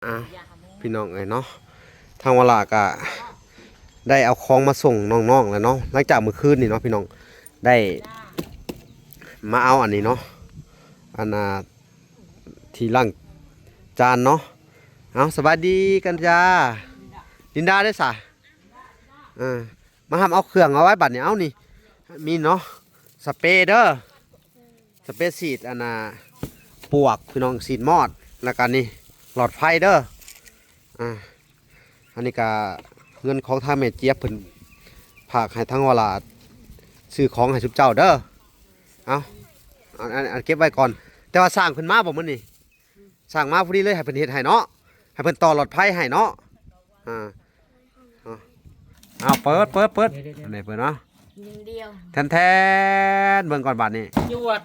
อ่ะพี่น้องเนาะทางเวลากะได้เอาของมาส่งน้องๆแล้วเนาะหลังจากเมื่อคืนนี่เนาะพี่น้องได้มาเอาอันนี้เนาะอันที่ล้างจานเนาะเอาสวัสดีกันจ้าลินดาได้สะมาทำเอาเครื่องเอาไว้บัดเนี่ยเอานี่มีเนาะสเปรย์เด้อสเปรย์ฉีดปวกพี่น้องฉีดมอดแล้วกันนี่หลอดไฟเด้ออันนี้ก็เงินของทางแม่เจี๊ยบเพิ่นฝากให้ทั้งเวลาซื้อของให้ชุบเจ้าเด้อเอาอันเก็บไว้ก่อนแต่ว่าสร้างเพิ่นมาบ่มื้อนี้สร้างมาพอดีเลยให้เพิ่นเฮ็ดให้เนาะให้เพิ่นต่อหลอดไฟให้เนาะเอาเปิดอันไหนเปิดเนาะแทนเบิ่งก่อนบาดนี้ยวด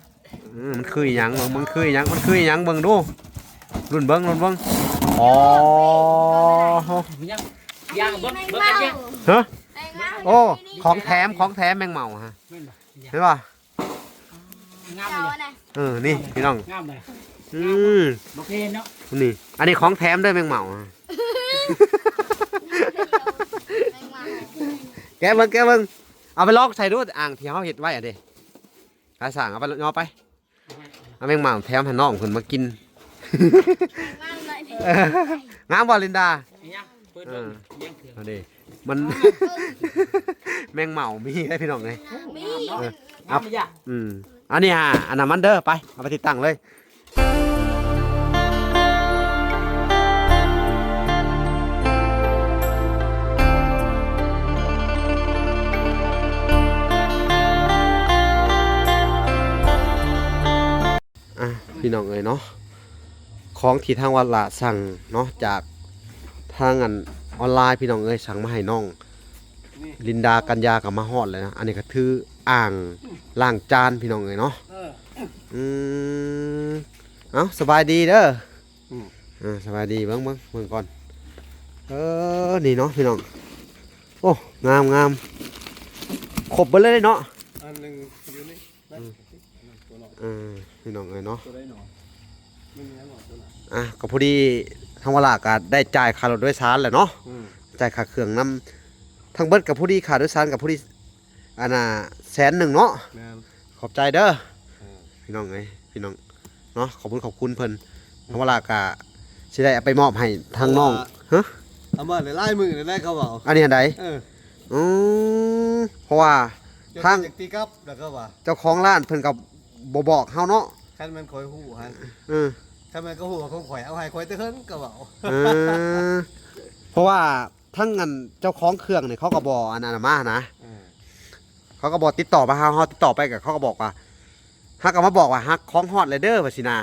มันคือหยังมันคือหยังเบิ่งดูรุ่นเบิ่งอ๋อยังเบิ่งฮะโอ้ของแถมแมงเม่าฮะเห็นป่ะนี่พี่น้องโอเคเนาะนี่อันนี้ของแถมด้วยแมงเม่าแกเบิ่งเอาไปลอกใส่ดูอ่างที่เขาเห็ดไว้อ่ะเด้กระสั่งเอาไปย่อไปเอาแมงเม่าแถมให้น้องคนมากินงามบอลินดาเอาดิมันแมงเม่ามีให้พี่น้องเลยเอาอันนี้อันนั้นมันเด้อไปเอาไปติดตั้งเลยพี่น้องเนาะของที่ทางวัดละสั่งเนาะจากทางออนไลน์พี่น้องสั่งมาให้น้องลินดากัญญากับมาฮอดเลยนะอันนี้ก็ถืออ่างล้างจานพี่น้องเนาะเอาสบายดีเด้อสบายดีเบิ่งก่อนนี่เนาะพี่น้องโอ้งามครบไปเลยเนาะอันนึงอยู่นี่พี่น้องเนาะก็พอดีทางวลาก็ได้จ่ายค่ารถโดยสารแหละเนาะจ่ายค่าเครื่องน้ำทางเบิดกับพอดีค่าโดยสารกับพอดี100,000เนาะขอบใจเด้อพี่น้องเนาะขอบคุณเพิ่นทางวลาก็สิได้เอาไปมอบให้ทางน้องฮะเอามาไล่มือได้เขาบอกอันนี้อันใดเพราะว่าทางตีกับแล้วก็ว่าเจ้าของร้านเพิ่นกับบ่บอกเฮาเนาะคันมันคอยฮู้ฮะคันมันก็ฮู้ว่าของข่อยเอาให้ข่อยแต่เฮิงก็เว้าเพราะว่าทั้งเจ้าของเครื่องนี่เขาก็บ่อันนั้นมานะเขาก็บ่ติดต่อมาเฮาติดต่อไปกับเขาก็บอกว่าฮักก็มาบอกว่าฮักของฮอดเลยเด้อว่าสินะ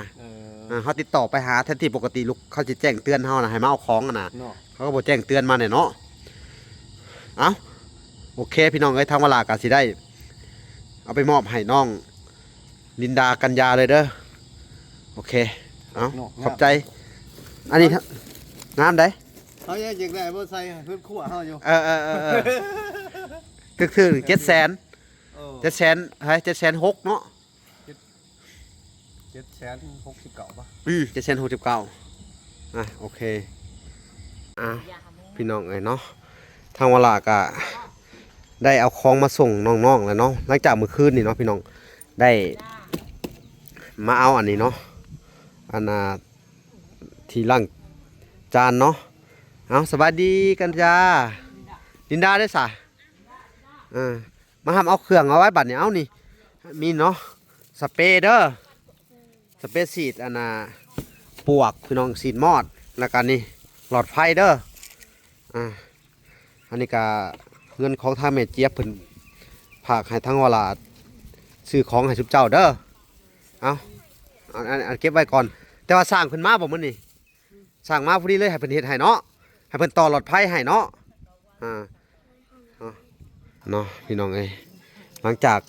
เฮาติดต่อไปหาแทนที่ปกติลูกเขาสิแจ้งเตือนเฮานะให้มาเอาของน่ะเขาก็บ่แจ้งเตือนมาเนี่ยเนาะเอ้าโอเคพี่น้องทางเวลาก็สิได้เอาไปมอบให้น้องลินดากัญญาเลยเด้อโอเคเอาขอบใจอันนี้งามได้เขาอยากได้บ่ใส่เพิ่นคั่วเฮาอยู่ก็คือ700,000ให้760,000เนาะ769ป่ะ769โอเคพี่น้องเนาะทางเวลาก็ได้เอาของมาส่งน้องๆแล้วเนาะหลังจากเมื่อคืนนี่เนาะพี่น้องได้มาเอาอันนี้เนาะที่ล้างจานเนาะเอาสวัสดีกันจ้าลินดาได้สะมาทำเอาเครื่องเอาไว้บัดเนี่ยเอานี่มีเนาะสเปรย์เด้อสเปรย์ฉีดปวกพี่น้องฉีดมอดแล้วกันนี่หลอดไฟเด้ออันนี้ก็เงินของทางแม่เจี๊ยบเพิ่นฝากให้ทั้งเวลาซื้อของให้ชุบเจ้าเด้อเอาอันเก็บไว้ก่อนแต่ว่าสร้างเพิ่นมาบ่มื้อนี้สร้างมาพอดีเลยให้เพิ่นเฮ็ดให้เนาะให้เพิ่นต่อหลอดไฟให้เนาะเนาะพี่น้องหลังจาก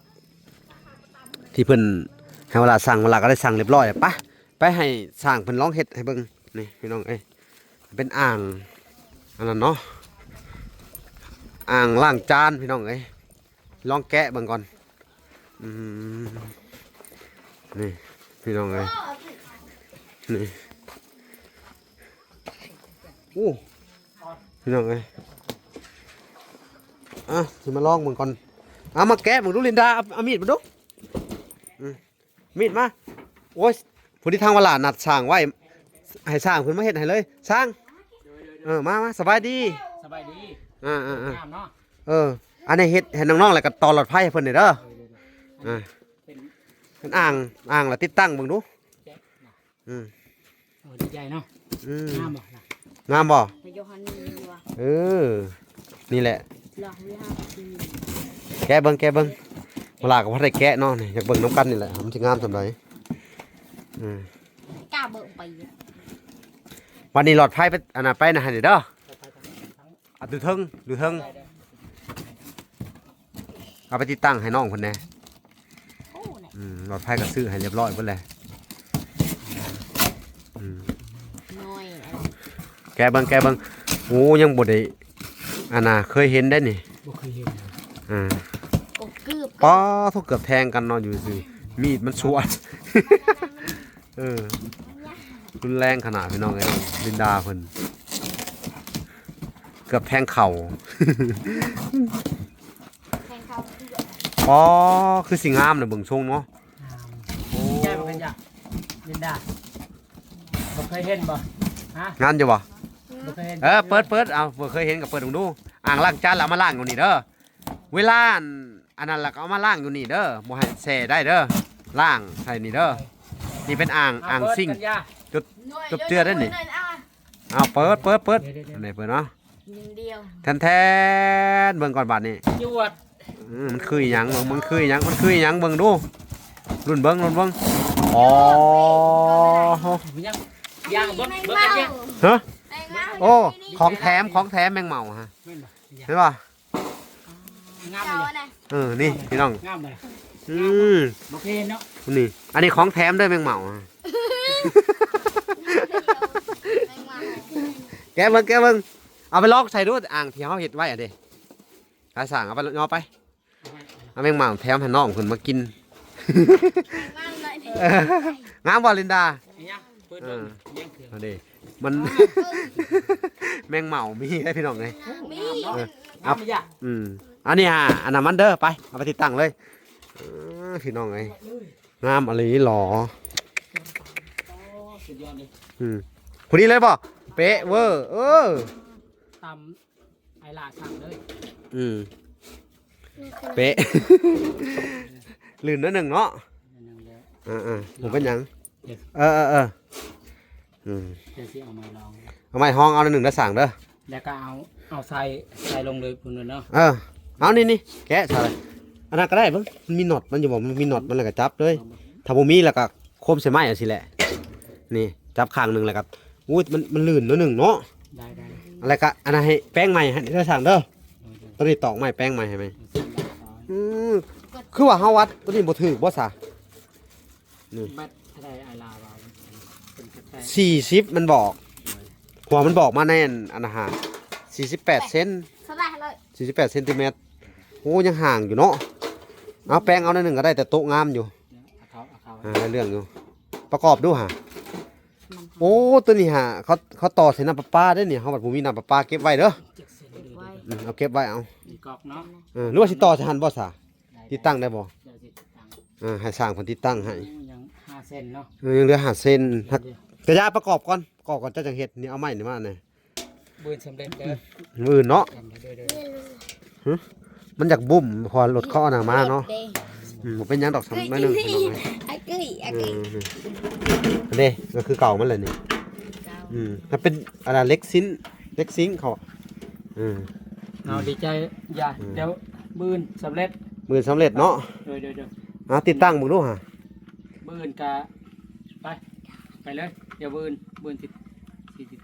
ที่เพิ่นให้เวลาสั่งเวลาก็ได้สั่งเรียบร้อยไปให้สร้างเพิ่นลองเฮ็ดให้เบิ่งนี่พี่น้องเป็นอ่างอันนั้นเนาะอ่างล้างจานพี่น้องลองแกะเบิ่งก่อนนี่พี่น้องนี่ โอ้พี่น้องเอ้ยสิมาลองมึงก่อนมาแกะมึงดูลินดาเอามีดมาดูมีดมาโอ้ยผู้ที่ทางวลานัดสร้างไว้ให้สร้างเพิ่นมาเฮ็ดให้เลยสร้างมาสบายดีสบายดีงามเนาะอันนี้เฮ็ดให้น้องๆแล้วก็ต่อหลอดไฟให้เพิ่นนี่เด้อเป็นอ่างแล้วติดตั้งเบิ่งดูดีใจเนาะงามบ่งามบ่นี่แหละแกะเบิ่งเวลาก็บ่ได้แกะเนาะนี่อยากเบิ่งน้ำกันนี่แหละมันสิงามส่ำใดกล้าเบิ่งไปวันนี้หลอดไฟไปอันน่ะไปนะให้เด้อดูเทิงเอาไปติดตั้งให้น้องเพิ่นแน่หลอดไฟก็ซื้อให้เรียบร้อยเพิ่นแหละแกเบิ่งโอ้ยังบ่ได้อันน่ะเคยเห็นได้นี่บ่เคยเห็นป้าทุกเกือบแทงกันนอนอยู่สิมีดมันสวนรุนแรงขนาดพี่น้องไอ้ลินดาเพิ่นเกือบแทงเข่าอ๋อคือสิงามเลยเบิ่งทรงเนาะใช่บ่เป็นจ้ะลินดาบ่เคยเห็นบ่ฮะงานอยู่บ่บ่เคยเห็นเปิดเอาบ่เคยเห็นก็เปิดดูอ่างล้างจานแล้วมาล้างอยู่นี่เด้อเวลาอันนั้นล่ะก็เอามาล้างอยู่นี่เด้อบ่ให้แช่ได้เด้อล้างใส่นี่เด้อนี่เป็นอ่างซิ่งจุดเจือได้นี่เอาเปิดอันไหนเปิดเนาะแทนเบิ่งก่อนบาดนี้ยวดมันคือหยังมันคือหยังเบิ่งดูรุ่นเบิ่งอ๋อยังเบิ่งยังฮะโอ้ของแถมแมงเม่าฮะเห็นป่ะงามเลยนี่พี่น้องงามเลยโอเคเนาะนี่อันนี้ของแถมด้วยแมงเม่าแกเบิ่งเอาไปลอกใส่ดูอ่างที่เขาเห็ดไว้อ่ะดิกระสังเอาไปย่อไปเอาแมงเม่าแถมให้น้องคนมากินงามบ่ลินดาเอาดิมันแมงเม่ามีให้พี่น้องไงอันนี้อันนั้นมันเด้อไปเอาไปติดตั้งเลยพี่น้องไงงามอะไรหล่อคนนี้เลยป่ะเป๊ะเวอร์ตำไอลาสั่งเลยเป๊ะลื่นนิดหนึ่งเนาะผมเป็นยังเดี๋ยวเอาไม้ห้องเอาหนึ่งได้สั่งเด้อแล้วก็เอาใส่ลงเลยคุณเนาะเอานี่แกะใส่อันนั้นก็ได้เพิ่งมันมีน็อตมันอยู่บอกมันมีน็อตมันเลยก็จับเลยถ้าผมมีแล้วก็โคมใส่ไม้อะสิแหละนี่จับข้างหนึ่งแล้วก็อุ้ยมันลื่นนิดหนึ่งเนาะได้อะไรก็อันนั้นให้แป้งใหม่ให้ได้สั่งเด้อตอนนี้ตอกไม้แป้งใหม่ให้ไหมคือว่าเฮาวัดตัวนี้บ่ถือบ่ซะนี่ได้ไอลาว40มันบอกหัวมันบอกมาแน่นอันนะฮะ48 เซน48 เซนติเมตรโอ้ยังห่างอยู่เนาะเอาแป้งเอาหนึ่งก็ได้แต่โต๊ะงามอยู่ได้เรื่องอยู่ประกอบดูฮะโอ้ตัวนี้ฮะเขาต่อใส่น้ำประปาได้เนี่ยเขาบัดผมมีน้ำประปาเก็บไว้เด้อเอาเก็บไว้เอาหรือว่าสิต่อใส่หันบ่ซะติดตั้งได้บ่ให้สร้างคนติดตั้งให้ยัง5 เซนเนาะยังเหลือ5 เซนกระยาประกอบก่อนจะจังเฮ็ดนี่เอาไม้นี่มาเนี่ยบืนสำเร็จเด้อบืนเนาะมันอยากบุ่มพอรถเขาเอาหน้ามาเนาะผมเป็นยังดอกสำไม่หนึ่งเด้ก็คือเก่ามันเลยนี่มันเป็นอะไรเล็กซิงเขาเอาดีใจอย่าเดี๋ยวบืนสำเร็จเนาะเอาติดตั้งมึงดูฮะบืนกะไปเลยเดี๋ยวบืนติด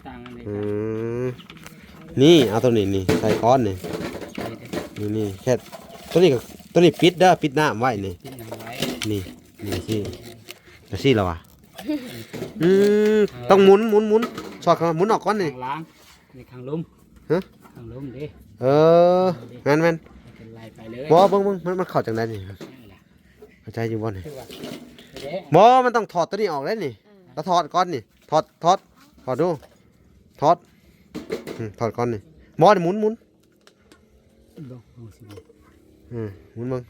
ตั้งอะไรนี่เอาตัวนี้นี่ใส่ก้อนนี่แค่ตัวนี้ปิดเด้อปิดน้ำไว้นี่สิแล้ววะต้องหมุนสอดหมุนออกก้อนนี่ล้างในข้างลุ่มดิงั้นบ่เบิ่งมันเข้าจังได๋นี่เข้าใจอยู่บ่นี่บ่มันต้องถอดตัวนี้ออกแล้วนี่แล้วถอดก้อนนี่ถอดดูถอด ถอดก่อนนี่บ่ได้หมุน บ่เอาสิบ่ หมุนเบิ่ง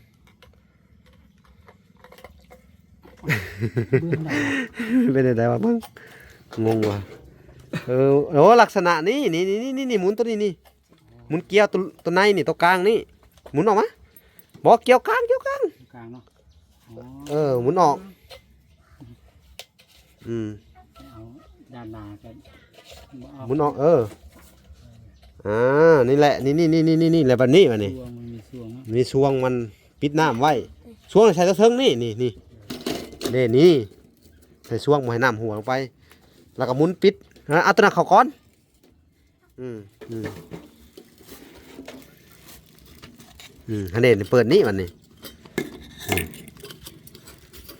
เบื้องใดวะ เป็นได้วะเบิ่งงงว่ะโอ้ลักษณะนี้นี่หมุนตัวนี้นี่หมุนเกี่ยวตัวในนี่ตัวกลางนี่หมุนออกมาบ่เกี่ยวกลาง กลางเนาะอ๋อ หมุนออกเอาด้านหน้ากันบ่เอา หมุนออกนี่แหละนี่แหละแบบนี้มานี่ ช่วงมันมีช่วงเนาะ มีช่วงมันปิดน้ำไว้ช่วงใส่ตัวเทิงนี่นี่ใส่ช่วงมาให้น้ำหัวลงไปแล้วก็หมุนปิดเอาตัวนั้นเข้าก่อนอันนี้เปิดนี่มันนี่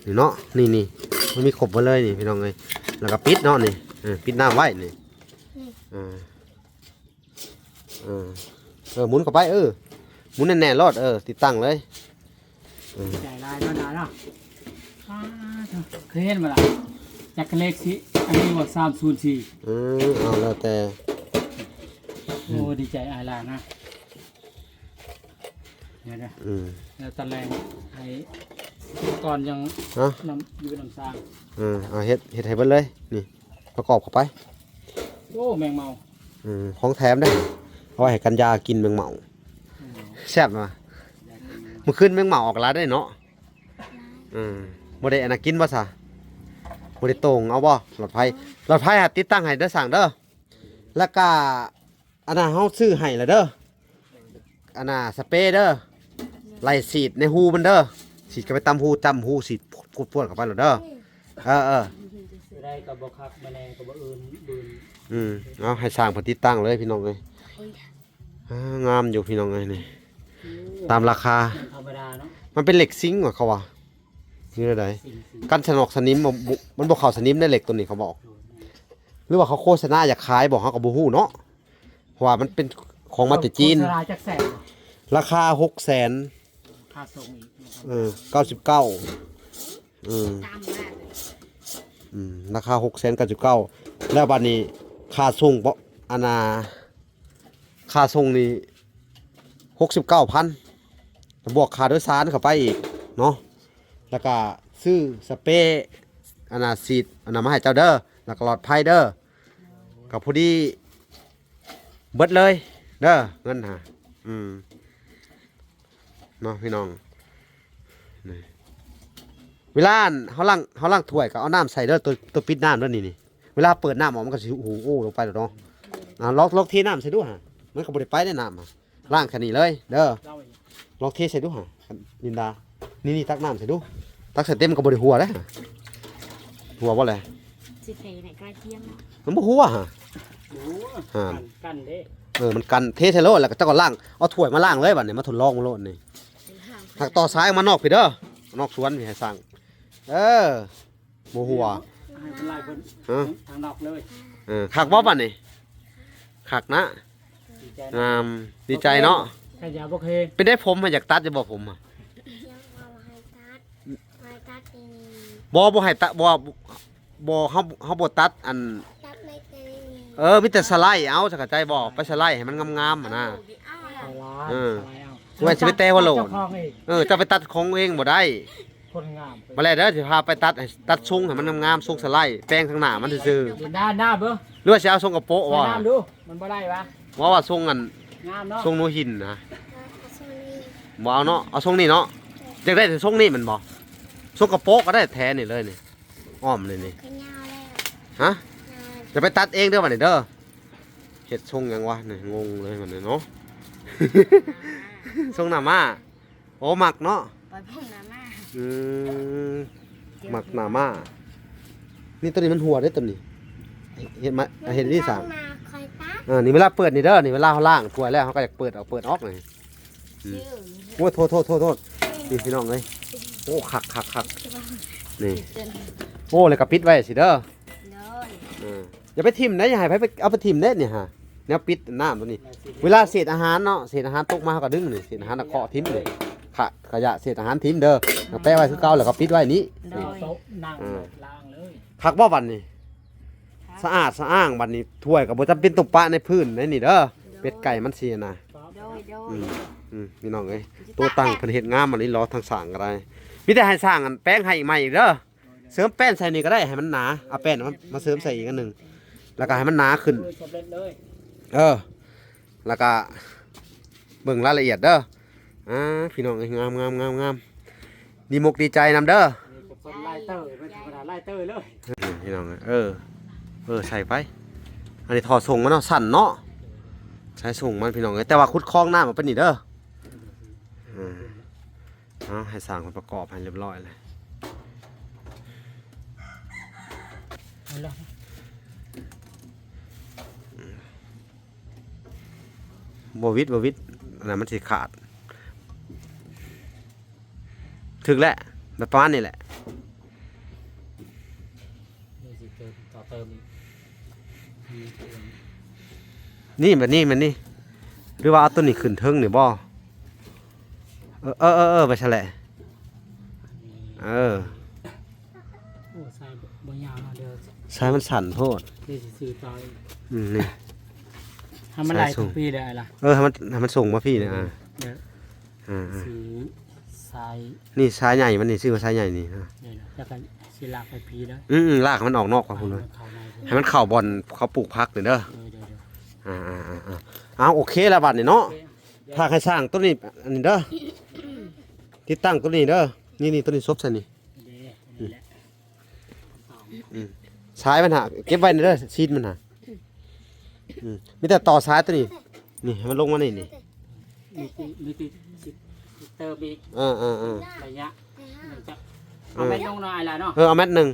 นี่เนาะนี่มันมีขบมาเลยนี่พี่น้องเลยแล้วก็ปิดเนาะนี่ปิดน้ำไว้นี่หมุนเข้าไปหมุนแน่ๆรอดติดตั้งเลย ใจลายเนาะเคยเห็นบ่ล่ะจักรเล็กสิอันนี้ว่า304เอาแล้วแต่ โอ้ดีใจอายลานะเดี๋ยวแล้วตะแรงให้ก่อนยังน้ำอยู่น้ำสร้าง เอาเฮ็ดให้เบิดเลยนี่ประกอบเข้าไป โอ้แมงเมา ของแถมได้เอาไว้ให้กันยากินแมงเม่าแซ่บมาเมื่อคืนแมงเม่าออกร้านได้เนาะบ่ได้อันน่ะกินบ่ซะบ่ได้โต่งเอาบ่หลอดไฟหาติดตั้งให้เด้อสั่งเด้อแล้วก็อันน่ะเฮาซื้อให้แล้วเด้ออันน่ะสเปรย์เด้อไล่ฉีดในหูมันเด้อฉีดเข้าไปตำหูฉีดพวดเข้าไปแล้วเด้อได้กับบ่คักแมลงกับบ่อื่นบืนเอาให้สร้างเพิ่นติดตั้งเลยพี่น้องเอ้ยงามอยู่พี่น้องเอ้ยนี่ตามราคาธรรมดาเนาะมันเป็นเหล็กซิงค์ว่ะเขาว่านี่อะไรกันสนอกสนิมมันบอกเขาสนิมได้เหล็กตัวนี้เขาบอกหรือว่าเขาโฆษณาอยากขายบอกเขากับบูฮู้เนาะเพราะว่ามันเป็นของมาจากจีนราคา600,000ค่าส่งอีก99ราคา699,000แล้วบัดนี้ค่าส่งอันน่ะค่าส่งนี่69,000บวกค่าโดยสารเข้าไปอีกเนาะแล้วก็ซื้อสเปรย์อันน่ะฉีดอันน่ะมาให้เจ้าเด้อแล้วก็หลอดไฟเด้อกับผู้ดีเบิดเลยเด้อเงินหาเนาะพี่น้องนี่เวลาเขาล้างถ้วยก็เอาน้ำใส่เด้อตัวปิดน้ำด้วยนี่เวลาเปิดน้ำออกมันก็สิโอ้ลงไปแล้วเนาะล็อกเทน้ำใส่ดูฮะมันก็บ่ได้ไปได้น้ำล้างแค่นี้เลยเด้อล็อกเทใส่ดูฮะลินดานี่ตักน้ำใส่ดูตักใส่เต็มก็บ่ได้หัวเลยหัวบ่เลยสิใส่ไหนกระเทียมมันบ่หัวฮะกันเด้มันกันเทใส่โลดแล้วก็เจ้าก็ล้างเอาถ้วยมาล้างเลยบัดนี้มาทดลองมาโลดนี่หักต่อซ้ายมานอกพี่เด้อนอกสวนพี่ให้สั่งบ่หัวให้เป็นลายเพิ่นทางนอกเลยคักบ่บัดนี้คักนะดีใจเนาะขยะบ่เคยเป็นได้ผมอยากตัดจะบอกผมอ่ะบ่ให้ตัดบ่เฮาบ่ตัดอันมีแต่สไลด์เอาสักใจบ่ไปสไลด์ให้มันงามๆอ่ะนะว่าสิไปเตะหัวโหลนจะไปตัดของเองบ่ได้คนงามบ่แล้วเด้อสิพาไปตัดทรงให้มันงามๆทรงสไลด์แป้งข้างหน้ามันซื่อๆด้านหน้าเบ้อหรือว่าสิเอาทรงกระโปะว่าดูมันบ่ได้วะว่าทรงอันงามเนาะทรงโนหินนะบ่เอาเนาะเอาทรงนี้เนาะอยากได้แต่ทรงนี้มันบ่ทรงกระโปะก็ได้แท้นี่เลยนี่อ้อมเลยนี่ฮะจะไปตัดเองเด้อบัดนี้เด้อเฮ็ดทรงหยังวะนี่งงเลยมันเนาะทรงหน้าม้าโอ้หมักเนาะไปพุ่งหน้าม้าหมักหน้าม้านี่ตัวนี้มันหัวได้ตัวนี้เห็นที่สั่งนี่เวลาเปิดนี่เด้อนี่เวลาเขาล่างถ้วยแล้วเขาก็อยากเปิดออกเลยโอ้โทษนี่พี่น้องเลยโอ้คักนี่โอ้เลยกับปิดไว้สิเด้ออย่าไปทิ่มนะอย่าให้ไปเอาไปทิ่มเด้เนี่ยฮะแนวปิดน้ำตัวนี้เวลาเศษอาหารเนาะเศษอาหารตกมาเขาก็ดึงนี่เศษอาหารเคาะทิ่มเลยขยะเศษอาหารทิ่มเด้อแปะไว้คือเก่าแล้วก็ปิดไว้นี้โต๊ะนั่งล้างเลยคักบ่วันนี่ สะอาดสะอ้างบัดนี้ถ้วยก็บ่จำเป็นต้องปะในพื้นในนี่เด้อเป็ดไก่มันสินะ โดย พี่น้องเอ้ยตัวตั้งเพิ่นเฮ็ดงามอันนี้รอทางสร้างก็ได้มีแต่ให้สร้างอันแป้งให้อีกใหม่อีกเด้อเสริมแป้นใส่นี่ก็ได้ให้มันหนาเอาแป้นมาเสริมใส่อีกอันหนึงแล้วก็ให้มันหนาขึ้น สำเร็จเลย แล้วก็เบิ่งรายละเอียดเด้อพี่น้องเอ้ยงามดีมกดีใจนำเด้อ คนไล่เตอร์ไม่ธรรมดาไล่เตอร์เลย พี่น้องเอ้ยใส่ไปอันนี้ถอดส่งมันเนาะสั่นเนาะใช้ส่งมันพี่น้องเอ้ยแต่ว่าคุดคล้องหน้ามันเป็นนี่เด้อให้สร้างคนประกอบให้เรียบร้อยเลยบวิดอันนั้นมันสิขาดถึกแล้วแบบประมาณนี้แหละ นี่สิเติมต่อเติมอีก นี่แบบนี้มันนี่หรือว่าเอาต้นนี้ขึ้นเทิงนี่บ่ไปซะแหละ โอ้ใส่บ่ยาวเนาะเดี๋ยว ใช้มันสั่นโพด นี่สิซื้อต่ออีก นี่ ทำมันไล่ทุกปีเลยล่ะ ให้มันส่งมาพี่เนี่ยเดี๋ยวซื้อใส่ นี่สายใหญ่มันนี่ซื้อมาสายใหญ่นี่นะ เดี๋ยวแล้วก็สิลากไปปีแล้ว ลากมันออกนอกกว่าคุณเลย เข้าใน ให้มันเข่าบอลเขาปลูกพักเลยเด้อ เดี๋ยว เอาโอเคแล้วบัดนี่เนาะถ้าใครสร้างต้นนี้อันนี้เด้อติดตั้งต้นนี้เด้อนี่ต้นนี้ซบใส่นี่ นี่แหละ สายมันหาเก็บไว้เด้อซีดมันหามีแต่ต่อสายตัวนี้นี่ให้มันลงมานี่มีนี่ติเติมอีก ระยะมันจะเอาไปลงหน่อยล่ะเนาะ เอาแมทหนึ่ง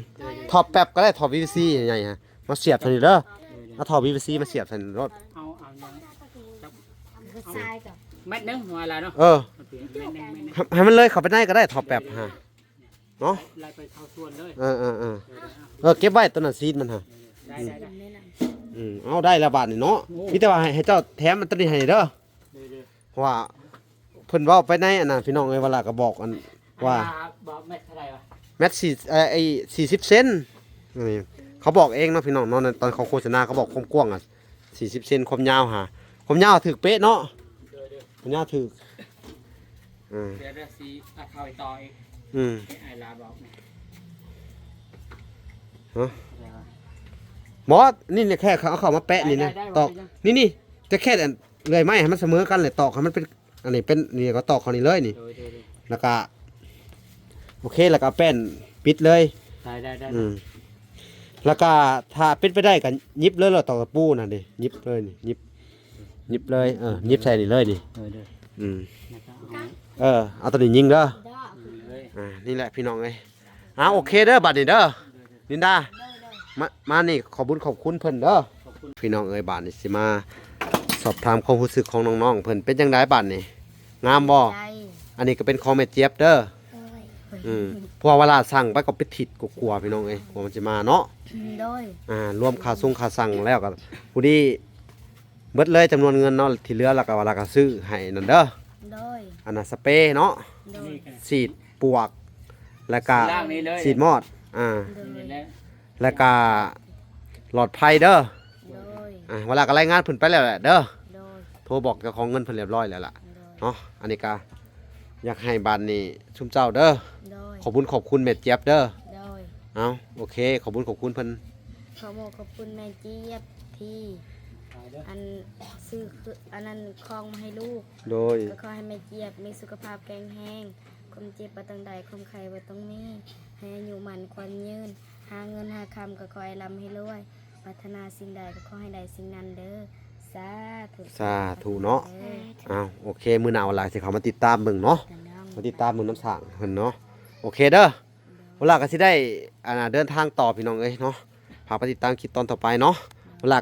ถอดแป๊บก็ได้ถอด PVC ใหญ่ๆฮะมาเสียบใส่นี่เด้อเอาถอด PVC มาเสียบใส่รถ เอายัง ก็ทรายกับ เม็ดนึงหน่อยล่ะเนาะ เให้มันเลยเข้าไปได้ก็ได้ถอดแป๊บฮะเนาะ ไล่ไปเท่าส่วนเลย เก็บไว้ตัวนั้นซีดมันฮะ ได้ นี่น่ะ เอาได้ละบาทนี่เนาะมีแต่ว่าให้เจ้าแถมมันตัวนี้ให้เด้อเพราะว่าเพิ่นเว้าไปในอันนั้นพี่น้องเอ้ยเวลาก็บอกอันว่า บอกเม็ดเท่าไหร่วะ แมท40 เซนนี่เขาบอกเองเนาะพี่น้องเนาะตอนเขาโฆษณาเขาบอกความกว้างอ่ะ40 เซนความยาวหาความยาวถึกเป๊ะเนาะความยาวถึกเดี๋ยวสิเอาเข้าไปต่ออีกไอ้ลาบอกหมอนี่เนี่ยแค่เขาเอาเข้ามาแปะนี่นะตอกนี่จะแค่เลื่อยไม้ให้มันเสมอกันเลยตอกให้มันเป็นอันนี้เป็นนี่ก็ตอกเขานี่เลยนี่แล้วก็โอเคแล้วก็แป้นปิดเลยได้แล้วก็ถ้าปิดไปได้ก็ยิบเลยเราตอกตะปูน่ะดิยิบเลยนี่ยิบเลยยิบใส่นี่เลยนี่เอาตัวนี้ยิงเด้อนี่แหละพี่น้องเอ้ยโอเคเด้อบัดนี้เด้อลินดามานี่ขอบคุณเพิ่นเด้อพี่น้องเอ้ยบัดนี้สิมาสอบถามความรู้สึกของน้องๆเพิ่นเป็นจังไดบัดนี้งามบ่อันนี้ก็เป็นของแม่เจี๊ยบเด้อเพราะเวลาสั่งไปก็ไปถิดกลัวพี่น้องเอ้ยว่ามันจะมาเนาะรวมค่าส่งค่าสั่งแล้วก็ผู้ดีเบิดเลยจำนวนเงินเนาะที่เหลือแล้วก็เวลาก็ซื้อให้นั่นเด้ออันน่ะสเปรย์เนาะฉีดปวกแล้วก็ฉีดมอดแล้วก็หลอดไฟเด้อเวลาก็รายงานเพิ่นไปแล้วแหละเด้อโทรบอกเจ้าของเงินเพิ่นเรียบร้อยแล้วล่ะเนาะอันนี้ก็อยากให้บ้านนี้ชุ่มเจ้าเด้อขอบคุณแม่เจี๊ยบเด้อโอเคขอบคุณเพิ่นขอบคุณแม่เจี๊ยบที่อันซื้ออันนั้นคลองมาให้ลูกโดยก็ขอให้แม่เจี๊ยบมีสุขภาพแข็งแรงความเจ็บบ่ต้องใดความไข้บ่ต้องมีให้อายุมั่นขวัญยืนหาเงินหาคำก็ขอให้ร่ำให้รวยปรารถนาสิ่งใดก็ขอให้ได้สิ่งนั้นเด้อสาธุเนาะโอเคมื้อหน้าวันหลังสิเขามาติดตามเบิ่งเนาะมาติดตามเบิ่งน้ำสร้างเพิ่นเนาะโอเคเด้อเวลาก็สิได้เดินทางต่อพี่น้องเอ้ยเนาะพาไปติดตามคลิปตอนต่อไปเนาะเวลา